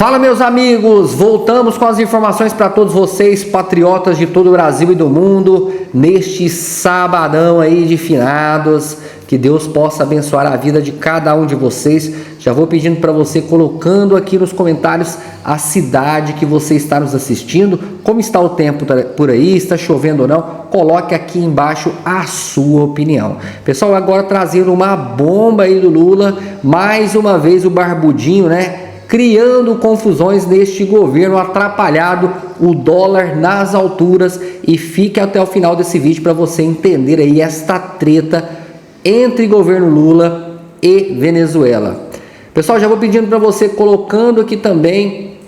Fala, meus amigos, voltamos com as informações para todos vocês, patriotas de todo o Brasil e do mundo, neste sabadão aí de finados. Que Deus possa abençoar a vida de cada um de vocês. Já vou pedindo para você, colocando aqui nos comentários a cidade que você está nos assistindo, como está o tempo por aí, está chovendo ou não, coloque aqui embaixo a sua opinião. Pessoal, agora trazendo uma bomba aí do Lula, mais uma vez o Barbudinho, né? Criando confusões neste governo atrapalhado, o dólar nas alturas, e fique até o final desse vídeo para você entender aí esta treta entre governo Lula e Venezuela. Pessoal, já vou pedindo para você, colocando aqui também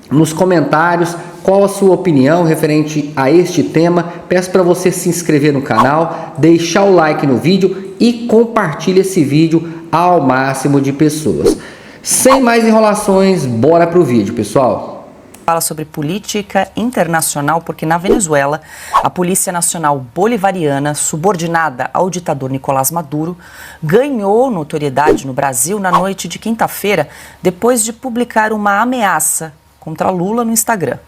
nos comentários qual a sua opinião referente a este tema. Peço para você se inscrever no canal, deixar o like no vídeo e compartilhe esse vídeo ao máximo de pessoas. Sem mais enrolações, bora pro vídeo, pessoal. Fala sobre política internacional, porque na Venezuela, a Polícia Nacional Bolivariana, subordinada ao ditador Nicolás Maduro, ganhou notoriedade no Brasil na noite de quinta-feira, depois de publicar uma ameaça contra Lula no Instagram.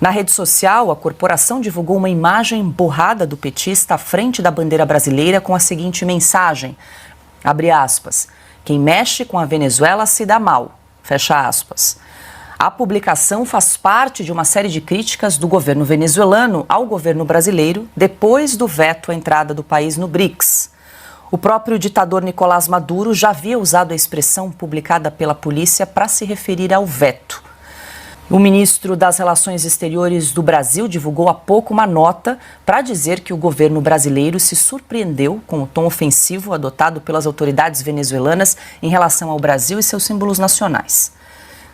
Na rede social, a corporação divulgou uma imagem borrada do petista à frente da bandeira brasileira com a seguinte mensagem, abre aspas, quem mexe com a Venezuela se dá mal, fecha aspas. A publicação faz parte de uma série de críticas do governo venezuelano ao governo brasileiro depois do veto à entrada do país no BRICS. O próprio ditador Nicolás Maduro já havia usado a expressão publicada pela polícia para se referir ao veto. O ministro das Relações Exteriores do Brasil divulgou há pouco uma nota para dizer que o governo brasileiro se surpreendeu com o tom ofensivo adotado pelas autoridades venezuelanas em relação ao Brasil e seus símbolos nacionais.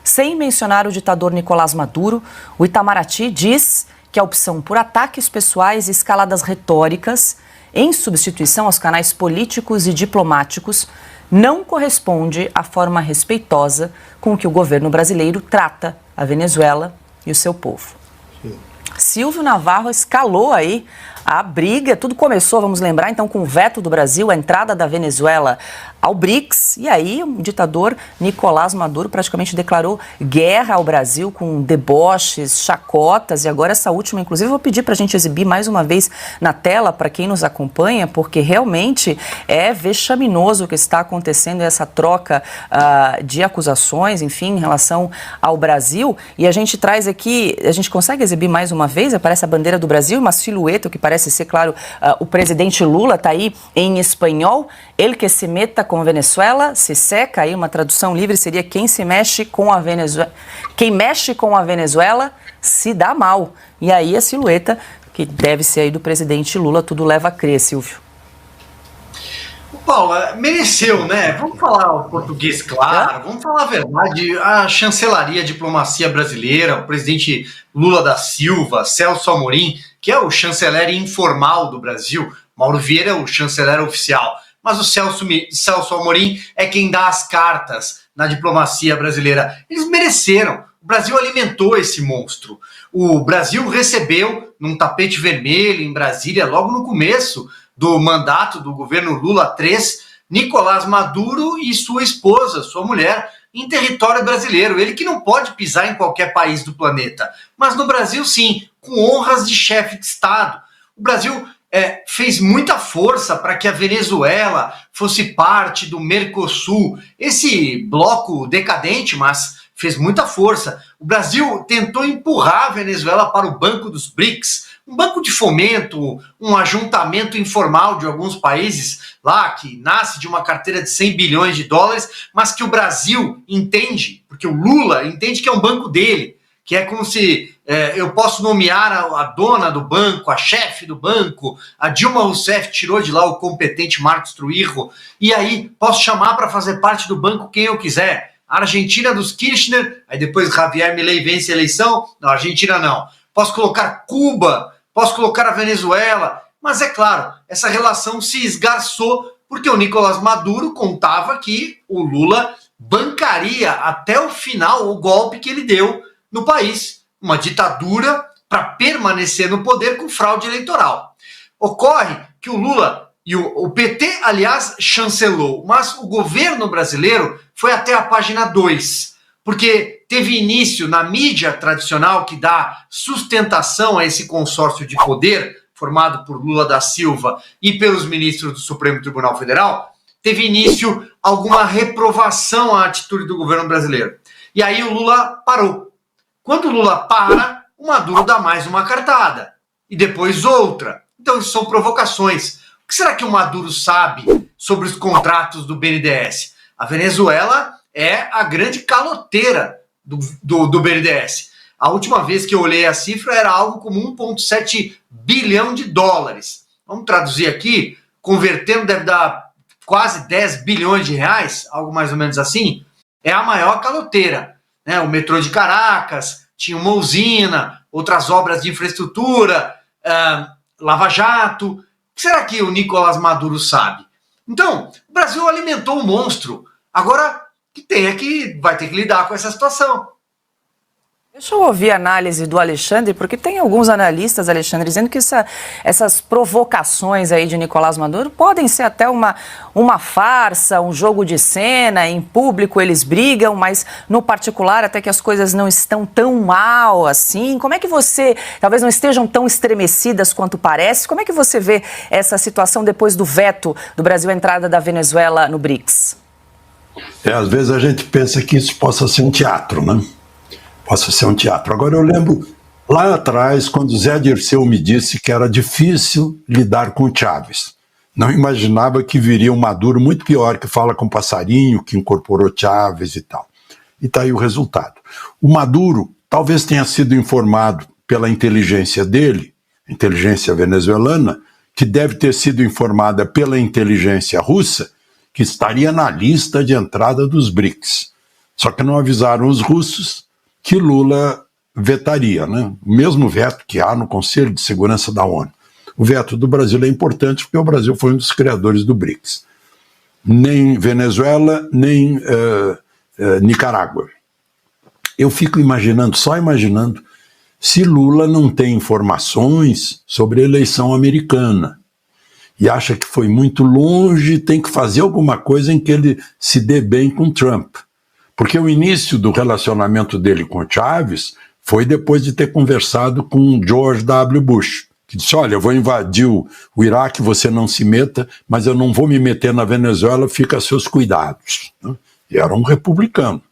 Sem mencionar o ditador Nicolás Maduro, o Itamaraty diz que a opção por ataques pessoais e escaladas retóricas, em substituição aos canais políticos e diplomáticos, não corresponde à forma respeitosa com que o governo brasileiro trata a Venezuela e o seu povo. Sim. Silvio Navarro escalou aí a briga, tudo começou, vamos lembrar, então, com o veto do Brasil, a entrada da Venezuela ao BRICS, e aí o ditador Nicolás Maduro praticamente declarou guerra ao Brasil com deboches, chacotas, e agora essa última, inclusive, eu vou pedir para a gente exibir mais uma vez na tela para quem nos acompanha, porque realmente é vexaminoso o que está acontecendo, essa troca de acusações, enfim, em relação ao Brasil, e a gente traz aqui, a gente consegue exibir mais uma vez, aparece a bandeira do Brasil, uma silhueta, o que parece ser, claro, o presidente Lula, está aí em espanhol, ele que se meta com a Venezuela, se seca, aí uma tradução livre seria quem se mexe com a Venezuela, quem mexe com a Venezuela se dá mal. E aí a silhueta, que deve ser aí do presidente Lula, tudo leva a crer, Silvio. Paula, mereceu, né? Vamos falar o português claro, vamos falar a verdade. A chancelaria, a diplomacia brasileira, o presidente Lula da Silva, Celso Amorim, que é o chanceler informal do Brasil, Mauro Vieira é o chanceler oficial, mas o Celso Amorim é quem dá as cartas na diplomacia brasileira. Eles mereceram. O Brasil alimentou esse monstro. O Brasil recebeu num tapete vermelho em Brasília, logo no começo do mandato do governo Lula III, Nicolás Maduro e sua esposa, sua mulher, em território brasileiro. Ele que não pode pisar em qualquer país do planeta, mas no Brasil sim, com honras de chefe de Estado. O Brasil fez muita força para que a Venezuela fosse parte do Mercosul, esse bloco decadente, mas fez muita força. O Brasil tentou empurrar a Venezuela para o Banco dos BRICS, um banco de fomento, um ajuntamento informal de alguns países lá, que nasce de uma carteira de 100 bilhões de dólares, mas que o Brasil entende, porque o Lula entende que é um banco dele, que é como se eu posso nomear a dona do banco, a chefe do banco, a Dilma Rousseff tirou de lá o competente Marcos Trujillo, e aí posso chamar para fazer parte do banco quem eu quiser. A Argentina dos Kirchner, aí depois Javier Milei vence a eleição, não, Argentina não. Posso colocar Cuba, posso colocar a Venezuela, mas é claro, essa relação se esgarçou porque o Nicolás Maduro contava que o Lula bancaria até o final o golpe que ele deu no país, uma ditadura para permanecer no poder com fraude eleitoral. Ocorre que o Lula e o PT, aliás, chancelou, mas o governo brasileiro foi até a página 2, porque teve início na mídia tradicional que dá sustentação a esse consórcio de poder formado por Lula da Silva e pelos ministros do Supremo Tribunal Federal, teve início alguma reprovação à atitude do governo brasileiro. E aí o Lula parou. Quando o Lula para, o Maduro dá mais uma cartada e depois outra. Então isso são provocações. O que será que o Maduro sabe sobre os contratos do BNDES? A Venezuela é a grande caloteira do BNDES. A última vez que eu olhei a cifra era algo como 1,7 bilhão de dólares. Vamos traduzir aqui, convertendo deve dar quase 10 bilhões de reais, algo mais ou menos assim. É a maior caloteira, né? O metrô de Caracas, tinha uma usina, outras obras de infraestrutura, Lava Jato. O que será que o Nicolás Maduro sabe? Então, o Brasil alimentou um monstro. Agora vai ter que lidar com essa situação. Deixa eu ouvir a análise do Alexandre, porque tem alguns analistas, Alexandre, dizendo que essas provocações aí de Nicolás Maduro podem ser até uma farsa, um jogo de cena, em público eles brigam, mas no particular até que as coisas não estão tão mal assim. Como é que você, talvez não estejam tão estremecidas quanto parece, como é que você vê essa situação depois do veto do Brasil à entrada da Venezuela no BRICS? Às vezes a gente pensa que isso possa ser um teatro, né? Possa ser um teatro. Agora eu lembro lá atrás, quando Zé Dirceu me disse que era difícil lidar com Chávez. Não imaginava que viria um Maduro muito pior, que fala com passarinho, que incorporou Chávez e tal. E está aí o resultado. O Maduro talvez tenha sido informado pela inteligência dele, inteligência venezuelana, que deve ter sido informada pela inteligência russa, que estaria na lista de entrada dos BRICS. Só que não avisaram os russos que Lula vetaria, né? O mesmo veto que há no Conselho de Segurança da ONU. O veto do Brasil é importante porque o Brasil foi um dos criadores do BRICS. Nem Venezuela, nem Nicarágua. Eu fico só imaginando, se Lula não tem informações sobre a eleição americana e acha que foi muito longe, tem que fazer alguma coisa em que ele se dê bem com Trump. Porque o início do relacionamento dele com Chávez foi depois de ter conversado com George W. Bush, que disse, olha, eu vou invadir o Iraque, você não se meta, mas eu não vou me meter na Venezuela, fica a seus cuidados. E era um republicano.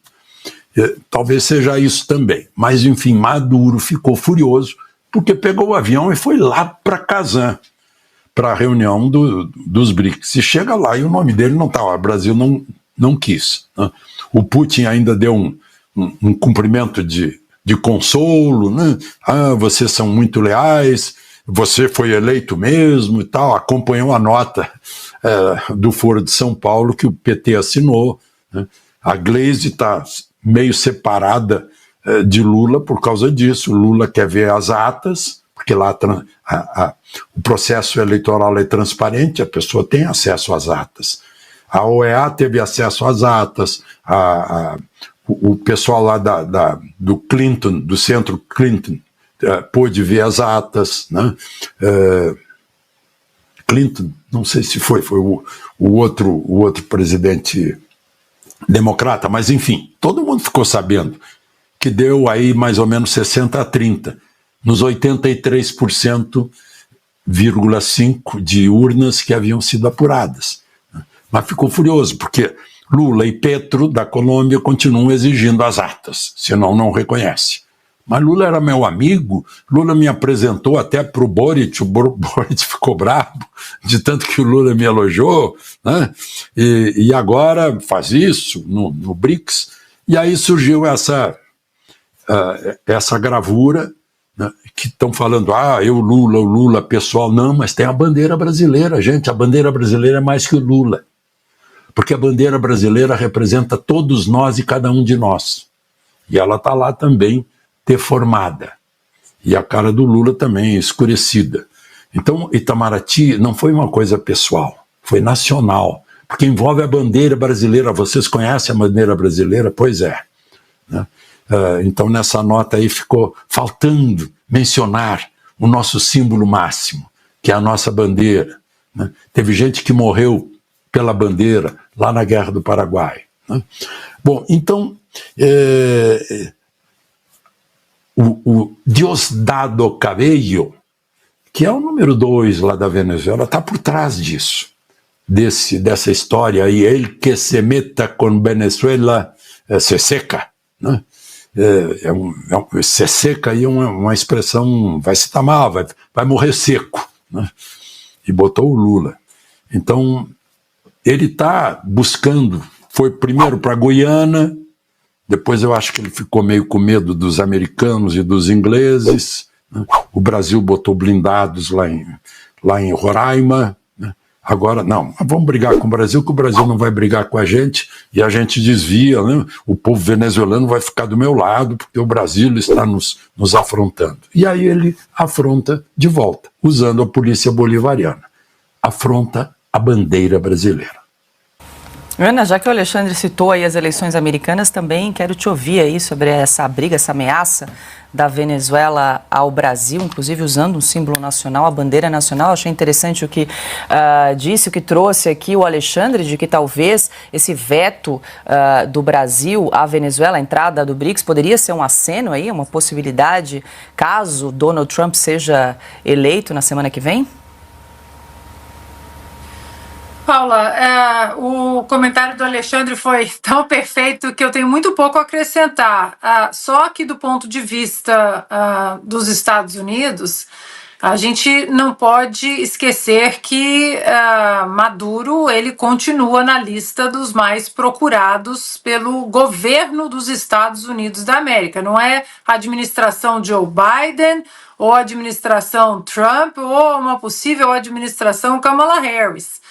Talvez seja isso também. Mas, enfim, Maduro ficou furioso, porque pegou o avião e foi lá para Kazan, para a reunião dos BRICS. E chega lá e o nome dele não estava, o Brasil não quis, né? O Putin ainda deu um cumprimento de consolo, né? Vocês são muito leais, você foi eleito mesmo e tal, acompanhou a nota do Foro de São Paulo que o PT assinou, né? A Gleisi está meio separada de Lula por causa disso. Lula quer ver as atas, porque lá o processo eleitoral é transparente, a pessoa tem acesso às atas. A OEA teve acesso às atas, o pessoal lá do Clinton, do centro Clinton, pôde ver as atas, né? Clinton, não sei se foi o outro presidente democrata, mas enfim, todo mundo ficou sabendo que deu aí mais ou menos 60-30, nos 83,5% de urnas que haviam sido apuradas. Mas ficou furioso, porque Lula e Petro, da Colômbia, continuam exigindo as atas, senão não reconhece. Mas Lula era meu amigo, Lula me apresentou até para o Boric ficou bravo, de tanto que o Lula me elogiou, né? E agora faz isso no BRICS, e aí surgiu essa gravura, né, que estão falando, o Lula, pessoal, não, mas tem a bandeira brasileira, gente, a bandeira brasileira é mais que o Lula. Porque a bandeira brasileira representa todos nós e cada um de nós. E ela está lá também deformada. E a cara do Lula também escurecida. Então, Itamaraty não foi uma coisa pessoal, foi nacional. Porque envolve a bandeira brasileira. Vocês conhecem a bandeira brasileira? Pois é. Né? Então, nessa nota aí ficou faltando mencionar o nosso símbolo máximo, que é a nossa bandeira. Né? Teve gente que morreu pela bandeira lá na Guerra do Paraguai. Né? Bom, então, O Diosdado Cabello, que é o número 2 lá da Venezuela, está por trás disso, dessa história aí. El que se meta com Venezuela se seca, né? Se seca aí é uma expressão, vai se tamar, vai morrer seco, né? E botou o Lula. Então, ele está buscando, foi primeiro para a Guiana, depois eu acho que ele ficou meio com medo dos americanos e dos ingleses, né? O Brasil botou blindados lá em Roraima, né? Agora, não, vamos brigar com o Brasil, que o Brasil não vai brigar com a gente, e a gente desvia, né? O povo venezuelano vai ficar do meu lado, porque o Brasil está nos afrontando. E aí ele afronta de volta, usando a polícia bolivariana. Afronta a bandeira brasileira. Ana, já que o Alexandre citou aí as eleições americanas, também quero te ouvir aí sobre essa briga, essa ameaça da Venezuela ao Brasil, inclusive usando um símbolo nacional, a bandeira nacional. Achei interessante o que disse, o que trouxe aqui o Alexandre, de que talvez esse veto do Brasil à Venezuela, a entrada do BRICS, poderia ser um aceno aí, uma possibilidade, caso Donald Trump seja eleito na semana que vem? Paula, o comentário do Alexandre foi tão perfeito que eu tenho muito pouco a acrescentar. Só que do ponto de vista dos Estados Unidos, a gente não pode esquecer que Maduro ele continua na lista dos mais procurados pelo governo dos Estados Unidos da América. Não é a administração Joe Biden ou a administração Trump ou uma possível administração Kamala Harris.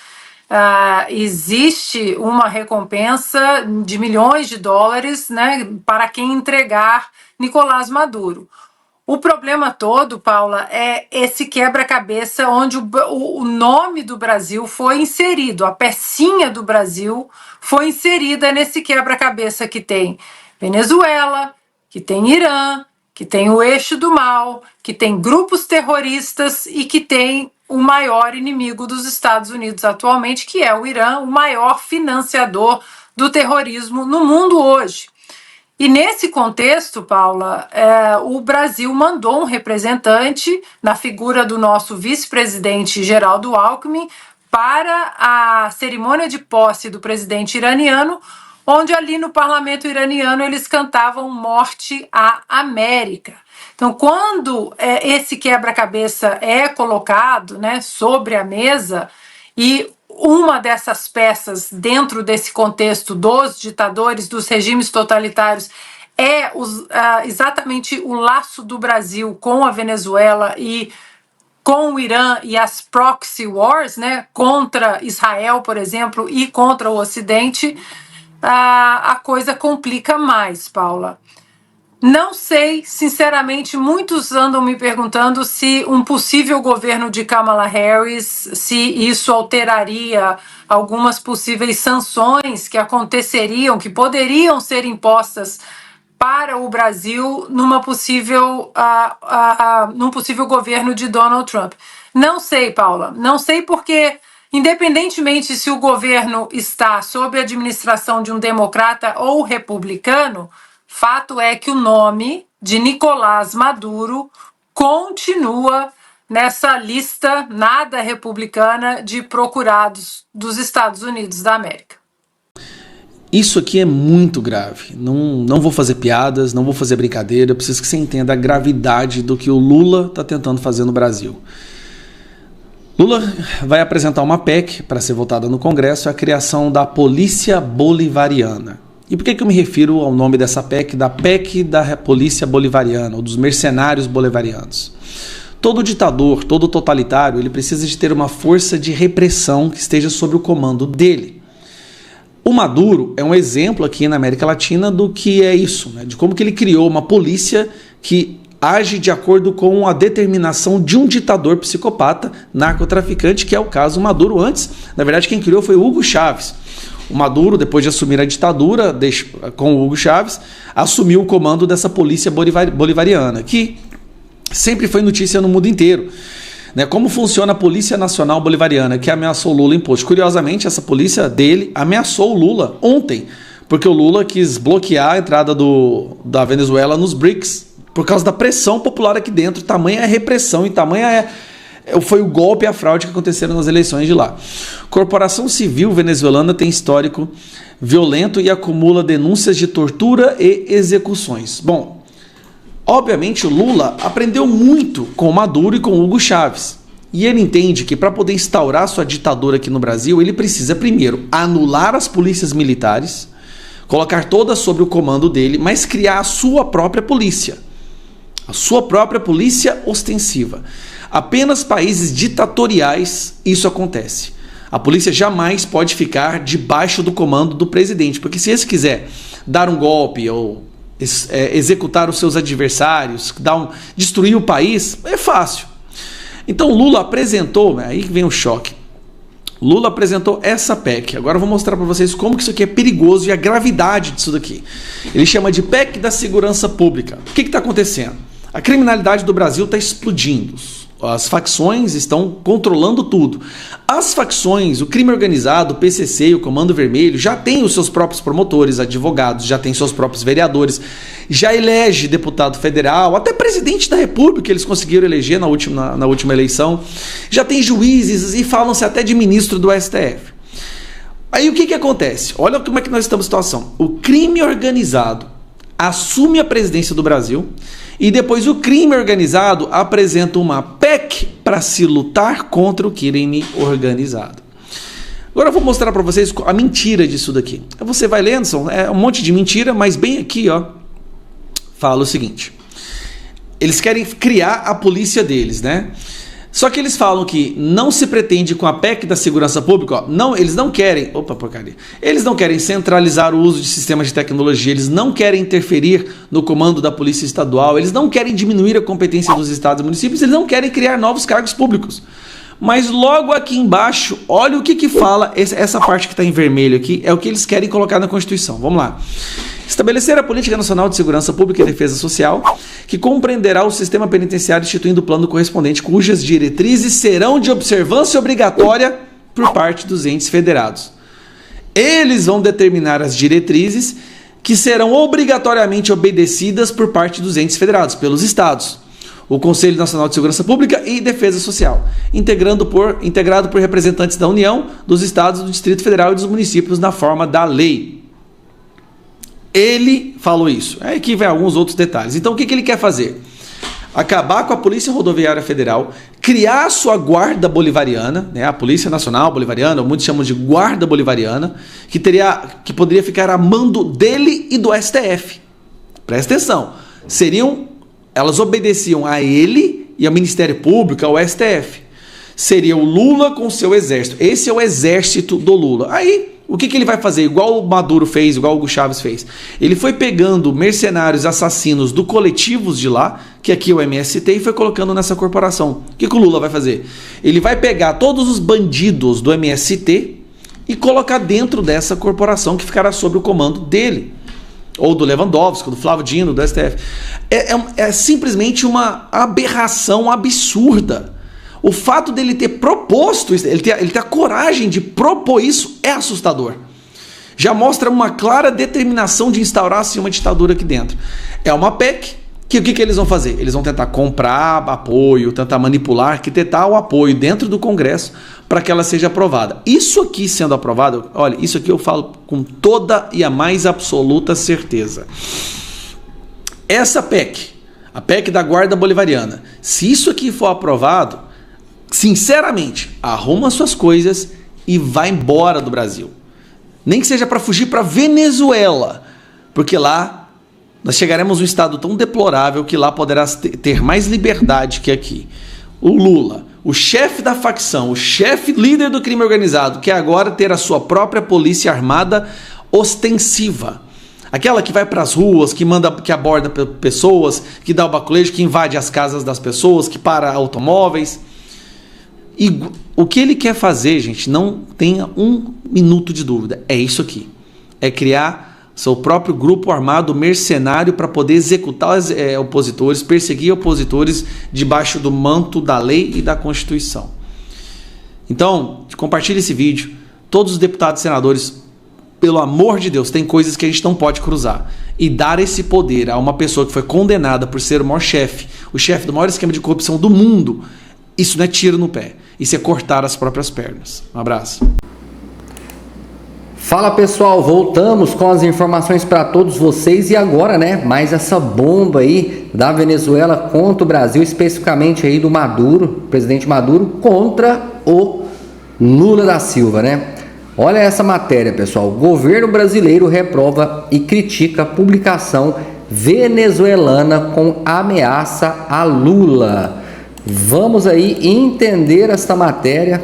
Existe uma recompensa de milhões de dólares, né, para quem entregar Nicolás Maduro. O problema todo, Paula, é esse quebra-cabeça onde o nome do Brasil foi inserido, a pecinha do Brasil foi inserida nesse quebra-cabeça que tem Venezuela, que tem Irã, que tem o eixo do mal, que tem grupos terroristas e que tem o maior inimigo dos Estados Unidos atualmente, que é o Irã, o maior financiador do terrorismo no mundo hoje. E nesse contexto, Paula, o Brasil mandou um representante na figura do nosso vice-presidente Geraldo Alckmin para a cerimônia de posse do presidente iraniano, onde ali no parlamento iraniano eles cantavam Morte à América. Então, quando esse quebra-cabeça é colocado, né, sobre a mesa, e uma dessas peças dentro desse contexto dos ditadores, dos regimes totalitários, é exatamente o laço do Brasil com a Venezuela e com o Irã e as proxy wars, né, contra Israel, por exemplo, e contra o Ocidente, a coisa complica mais, Paula. Não sei, sinceramente, muitos andam me perguntando se um possível governo de Kamala Harris, se isso alteraria algumas possíveis sanções que aconteceriam, que poderiam ser impostas para o Brasil num possível governo de Donald Trump. Não sei, Paula, não sei porque, independentemente se o governo está sob a administração de um democrata ou republicano, fato é que o nome de Nicolás Maduro continua nessa lista nada republicana de procurados dos Estados Unidos da América. Isso aqui é muito grave. Não vou fazer piadas, não vou fazer brincadeira. Eu preciso que você entenda a gravidade do que o Lula está tentando fazer no Brasil. Lula vai apresentar uma PEC para ser votada no Congresso, a criação da Polícia Bolivariana. E por que eu me refiro ao nome dessa PEC, da PEC da Polícia Bolivariana, ou dos mercenários bolivarianos? Todo ditador, todo totalitário, ele precisa de ter uma força de repressão que esteja sob o comando dele. O Maduro é um exemplo aqui na América Latina do que é isso, né? De como que ele criou uma polícia que age de acordo com a determinação de um ditador psicopata, narcotraficante, que é o caso Maduro. Antes, na verdade, quem criou foi Hugo Chávez. O Maduro, depois de assumir a ditadura com o Hugo Chávez, assumiu o comando dessa polícia bolivariana, que sempre foi notícia no mundo inteiro. Como funciona a Polícia Nacional Bolivariana, que ameaçou Lula em posto. Curiosamente, essa polícia dele ameaçou o Lula ontem, porque o Lula quis bloquear a entrada da Venezuela nos BRICS por causa da pressão popular aqui dentro, tamanha a repressão e tamanha foi o golpe e a fraude que aconteceram nas eleições de lá. Corporação Civil venezuelana tem histórico violento e acumula denúncias de tortura e execuções. Bom, obviamente o Lula aprendeu muito com Maduro e com Hugo Chávez. E ele entende que para poder instaurar sua ditadura aqui no Brasil, ele precisa primeiro anular as polícias militares, colocar todas sob o comando dele, mas criar a sua própria polícia. A sua própria polícia ostensiva. Apenas países ditatoriais isso acontece. A polícia jamais pode ficar debaixo do comando do presidente, porque se esse quiser dar um golpe ou executar os seus adversários, destruir o país, é fácil. Então Lula apresentou, aí vem o choque, Lula apresentou essa PEC. Agora eu vou mostrar para vocês como que isso aqui é perigoso e a gravidade disso daqui. Ele chama de PEC da segurança pública. O que está acontecendo? A criminalidade do Brasil está explodindo. As facções estão controlando tudo. As facções, o crime organizado, o PCC e o Comando Vermelho já têm os seus próprios promotores, advogados, já têm seus próprios vereadores, já elege deputado federal, até presidente da República eles conseguiram eleger na última eleição, já tem juízes e falam-se até de ministro do STF. Aí o que acontece? Olha como é que nós estamos em situação. O crime organizado assume a presidência do Brasil e depois o crime organizado apresenta uma PEC para se lutar contra o crime organizado. Agora eu vou mostrar para vocês a mentira disso daqui. Você vai lendo, é um monte de mentira, mas bem aqui, ó, fala o seguinte. Eles querem criar a polícia deles, né? Só que eles falam que não se pretende com a PEC da segurança pública, ó, eles não querem, eles não querem centralizar o uso de sistemas de tecnologia, eles não querem interferir no comando da polícia estadual, eles não querem diminuir a competência dos estados e municípios, eles não querem criar novos cargos públicos. Mas logo aqui embaixo, olha o que fala, essa parte que está em vermelho aqui, é o que eles querem colocar na Constituição. Vamos lá. Estabelecer a Política Nacional de Segurança Pública e Defesa Social, que compreenderá o sistema penitenciário instituindo o plano correspondente, cujas diretrizes serão de observância obrigatória por parte dos entes federados. Eles vão determinar as diretrizes que serão obrigatoriamente obedecidas por parte dos entes federados, pelos estados. O Conselho Nacional de Segurança Pública e Defesa Social, integrado por representantes da União, dos estados, do Distrito Federal e dos municípios na forma da lei. Ele falou isso. Aí aqui vem alguns outros detalhes. Então o que ele quer fazer? Acabar com a Polícia Rodoviária Federal, criar a sua Guarda Bolivariana, né, a Polícia Nacional Bolivariana, muitos chamam de Guarda Bolivariana, que poderia ficar a mando dele e do STF. Presta atenção. Elas obedeciam a ele e ao Ministério Público, ao STF. Seria o Lula com o seu exército. Esse é o exército do Lula. Aí, o que ele vai fazer? Igual o Maduro fez, igual o Hugo Chávez fez. Ele foi pegando mercenários assassinos do coletivos de lá, que aqui é o MST, e foi colocando nessa corporação. O que o Lula vai fazer? Ele vai pegar todos os bandidos do MST e colocar dentro dessa corporação que ficará sob o comando dele. Ou do Lewandowski, do Flávio Dino, do STF. É simplesmente uma aberração absurda. O fato dele ter proposto isso, ele ter a coragem de propor isso, é assustador. Já mostra uma clara determinação de instaurar assim, uma ditadura aqui dentro. É uma PEC que o que eles vão fazer? Eles vão tentar comprar apoio, tentar manipular, arquitetar o apoio dentro do Congresso para que ela seja aprovada. Isso aqui sendo aprovado, olha, isso aqui eu falo com toda e a mais absoluta certeza. Essa PEC, a PEC da Guarda Bolivariana, se isso aqui for aprovado, sinceramente, arruma suas coisas e vai embora do Brasil. Nem que seja para fugir para Venezuela, porque lá nós chegaremos a um estado tão deplorável que lá poderá ter mais liberdade que aqui. O Lula, o chefe da facção, o chefe líder do crime organizado, quer agora ter a sua própria polícia armada ostensiva. Aquela que vai para as ruas, que aborda pessoas, que dá o baculejo, que invade as casas das pessoas, que para automóveis. E o que ele quer fazer, gente, não tenha um minuto de dúvida, é isso aqui. É criar seu próprio grupo armado mercenário para poder executar opositores, perseguir opositores debaixo do manto da lei e da Constituição. Então, compartilhe esse vídeo. Todos os deputados e senadores, pelo amor de Deus, tem coisas que a gente não pode cruzar. E dar esse poder a uma pessoa que foi condenada por ser o maior chefe, o chefe do maior esquema de corrupção do mundo, isso não é tiro no pé. Isso é cortar as próprias pernas. Um abraço. Fala pessoal, voltamos com as informações para todos vocês e agora, né, mais essa bomba aí da Venezuela contra o Brasil, especificamente aí do Maduro, presidente Maduro, contra o Lula da Silva, né? Olha essa matéria, pessoal. O governo brasileiro reprova e critica a publicação venezuelana com ameaça a Lula. Vamos aí entender esta matéria.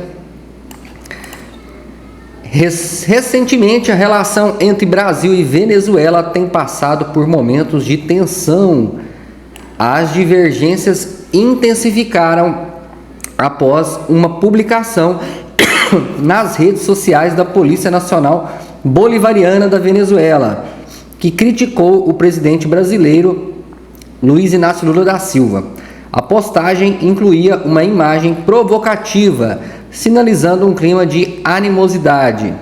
Recentemente, a relação entre Brasil e Venezuela tem passado por momentos de tensão. As divergências intensificaram após uma publicação nas redes sociais da Polícia Nacional Bolivariana da Venezuela, que criticou o presidente brasileiro Luiz Inácio Lula da Silva. A postagem incluía uma imagem provocativa, sinalizando um clima de animosidade.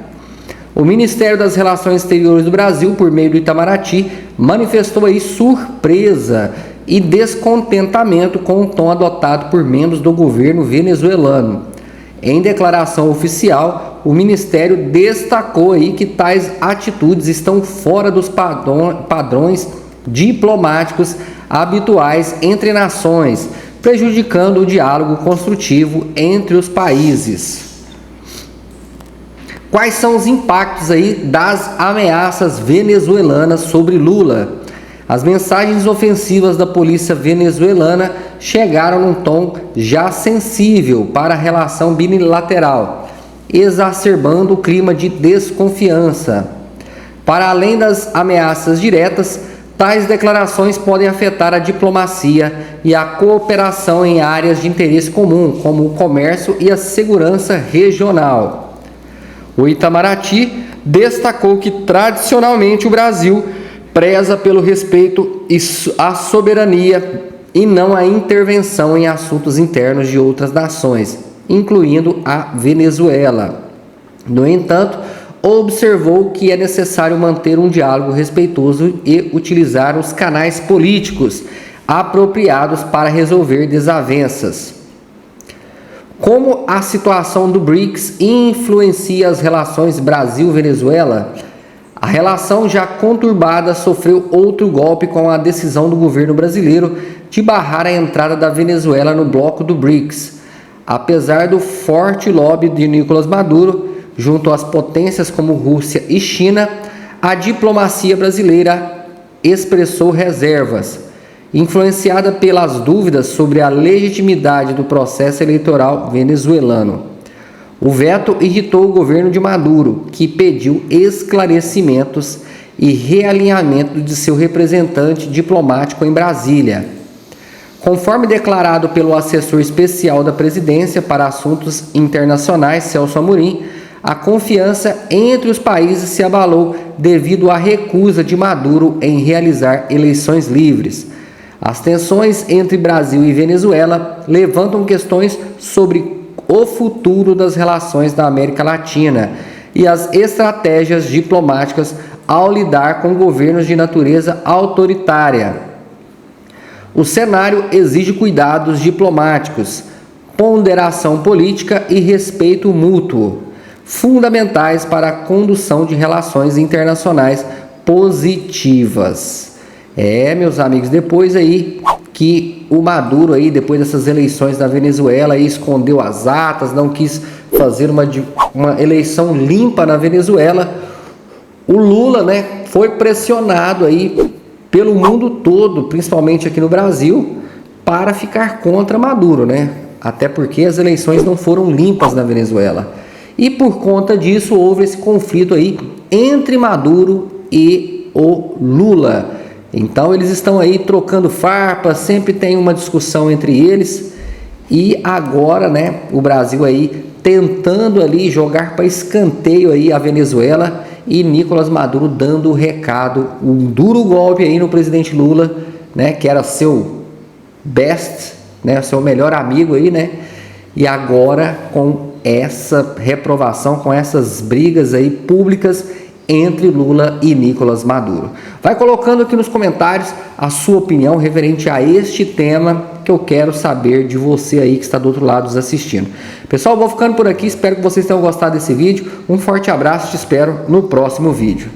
O Ministério das Relações Exteriores do Brasil, por meio do Itamaraty, manifestou aí surpresa e descontentamento com o tom adotado por membros do governo venezuelano. Em declaração oficial, o Ministério destacou aí que tais atitudes estão fora dos padrões diplomáticos habituais entre nações, prejudicando o diálogo construtivo entre os países. Quais são os impactos aí das ameaças venezuelanas sobre Lula? As mensagens ofensivas da polícia venezuelana chegaram num tom já sensível para a relação bilateral, exacerbando o clima de desconfiança. Para além das ameaças diretas, tais declarações podem afetar a diplomacia e a cooperação em áreas de interesse comum, como o comércio e a segurança regional. O Itamaraty destacou que tradicionalmente o Brasil preza pelo respeito à soberania e não a intervenção em assuntos internos de outras nações, incluindo a Venezuela. No entanto, observou que é necessário manter um diálogo respeitoso e utilizar os canais políticos apropriados para resolver desavenças. Como a situação do BRICS influencia as relações Brasil-Venezuela? A relação já conturbada sofreu outro golpe com a decisão do governo brasileiro de barrar a entrada da Venezuela no bloco do BRICS. Apesar do forte lobby de Nicolás Maduro, junto às potências como Rússia e China, a diplomacia brasileira expressou reservas, influenciada pelas dúvidas sobre a legitimidade do processo eleitoral venezuelano. O veto irritou o governo de Maduro, que pediu esclarecimentos e realinhamento de seu representante diplomático em Brasília. Conforme declarado pelo assessor especial da presidência para assuntos internacionais, Celso Amorim, a confiança entre os países se abalou devido à recusa de Maduro em realizar eleições livres. As tensões entre Brasil e Venezuela levantam questões sobre o futuro das relações da América Latina e as estratégias diplomáticas ao lidar com governos de natureza autoritária. O cenário exige cuidados diplomáticos, ponderação política e respeito mútuo, fundamentais para a condução de relações internacionais positivas. Meus amigos, depois aí que o Maduro aí, depois dessas eleições na Venezuela, aí escondeu as atas, não quis fazer uma eleição limpa na Venezuela, o Lula, né, foi pressionado aí pelo mundo todo, principalmente aqui no Brasil, para ficar contra Maduro, né? Até porque as eleições não foram limpas na Venezuela. E por conta disso houve esse conflito aí entre Maduro e o Lula. Então eles estão aí trocando farpas, sempre tem uma discussão entre eles. E agora, né, o Brasil aí tentando ali jogar para escanteio aí a Venezuela e Nicolás Maduro dando o recado, um duro golpe aí no presidente Lula, né, que era seu best, né, seu melhor amigo aí, né? E agora com essa reprovação, com essas brigas aí públicas entre Lula e Nicolás Maduro. Vai colocando aqui nos comentários a sua opinião referente a este tema, que eu quero saber de você aí que está do outro lado nos assistindo. Pessoal, vou ficando por aqui, espero que vocês tenham gostado desse vídeo. Um forte abraço, te espero no próximo vídeo.